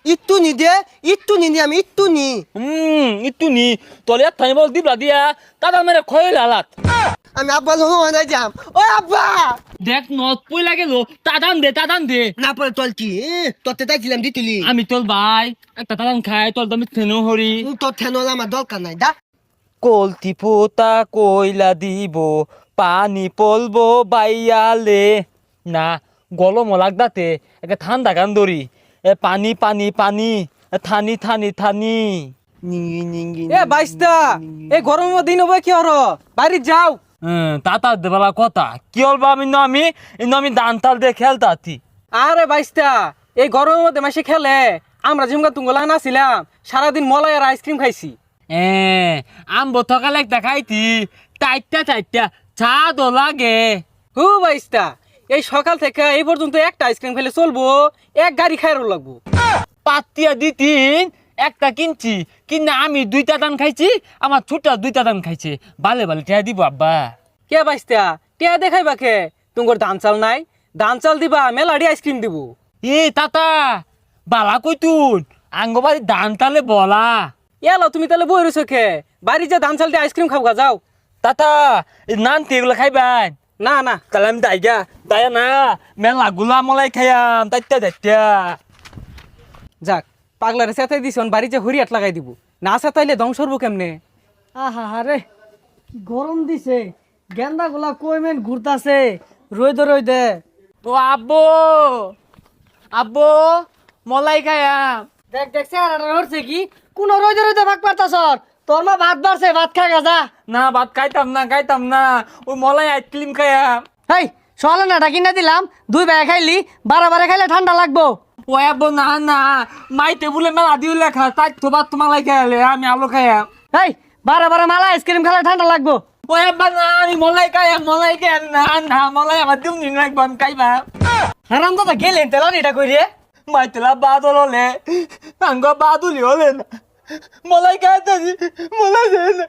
ইট্টু নি দে ইট্টু নি আমি ইট্টু নি ইট্টু নি তোলে থাই বল দিবলা দিয়া তাদা মেরে খয়ে লালাত আমি আব্বা লোক নাই যাম ও আব্বা দেখ নত পই লাগে লো তাদান দে না পরে তল কি তোতে তাইছিলাম দিতুলি আমি তোল ভাই একটা তাদান খাই তোল দামি থেনো হরি তোর ঠেনল আমার দরকার নাই দা কলতি পোতা কইলা দিব পানি পলবো বাইয়ালে না গলম লাগদাতে একে ঠান্ডা গান ধরি এ পানি পানি পানি থানি থানি থানি নিঙ্গি নিঙ্গি এ বাইস্তা এই গরমের দিন হবে কি হর বাইরে যাও তাতা দেবালা কথা কি হলবা আমি দান তাল দিয়ে খেলতাতি আরে বাইস্তা এই গরমের মধ্যে মাসে খেলে আমরা যেমন তুঙ্গলা নাছিলাম সারাদিন মলাই আর আইসক্রিম খাইছি আম্ব থকালে একটা খাইতি চাইটা চা দো লাগে হু বাইস্তা এই সকাল থেকে এই পর্যন্ত একটা আইসক্রিম খেলে চলবো এক গাড়ি খাইরও লাগবো পাতিয়া দিতিন একটা কিনছি কিনা আমি দুইটা দান খাইছি আমার ছোটা দুইটা দান খাইছে বালে টিয়া দিব আব্বা কে বাইস্তা টিয়া দেখাইবা কে তুঙ্গর ধান চাল নাই ধান চাল দিবা মেলাডি আইসক্রিম দিব তাতা বালা কইতুন আঙ্গবাড়ি দান তালে বলা এলো তুমি তাহলে বই রয়েছো খে বাড়ি যা ধান চাল দিয়ে আইসক্রিম খাবো যাও তাতা নান এগুলো খাইবেন না না তাহলে আমি দায়া না মেলা গুলা মলাই খাইয়াম তাইতা যাক পাগলারে চেতাই দিছ বাড়ি যে হরিয়াট লাগাই দিব না চেতাইলে ধ্বংস হবো কেমনে আহা রে গরম দিছে গেন্দা গুলা কইমেন ঘুরতাছে রইদে ও আব্বো মলাই খাইয়াম দেখ দেখ চেহারাটা হচ্ছে কি কোন রইদে ভাগ পারতাছ তোর মা ভাত বাড়ছে ভাত খা গাজা না ভাত খাইতাম না ওই মলাই আইসক্রিম খাইয়াম হেই সকালে না ডাকি না দিলাম দুই বেলা খাইলি বারে খাইলে ঠান্ডা লাগবো ও আব্বো না মাই টেবুলে মেলা দিও লেখা তাই তো ভাত মালাই খাইলে আমি আলো খাইয়াম হেই বারে মালা আইসক্রিম খেলে ঠান্ডা লাগবো ও আব্বা না আমি মলাই খাইয়াম না মলাই আমার দিম নি লাগবো আমি খাইবা হারাম দাদা গেলেন তেলা এটা কই রে মাই তেলা বাদল হলে আঙ্গ বাদুলি হলে না মলাই খাইতাছি মলাই দেয় না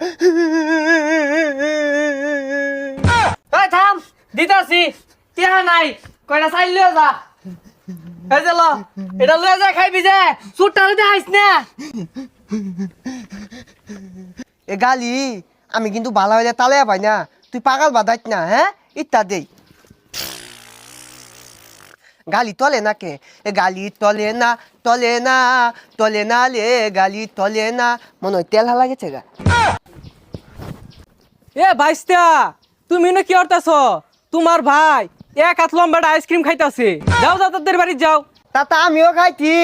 এই থাম দিতাছি টিয়া নাই কয়টা চাইল লিয়ে যা এই যে ল এটা লয়ে যা খাইবি যে সুটটা লইতে আইস না এ গালি আমি কিন্তু ভালো হইলে তালে পাই না তুই পাগল বাদাইত না হ্যাঁ ইত্যা দেই গালি তলে না কে এ গালি তলে না লে গালি তলে না মনে হয় তেল হালা গেছে গা এ বাইস্তা তুমি না কি করতেছ তোমার ভাই এক হাত লম্বাটা আইসক্রিম খাইতাছে যাও তাদের বাড়ি যাও তাতা আমিও খাইছি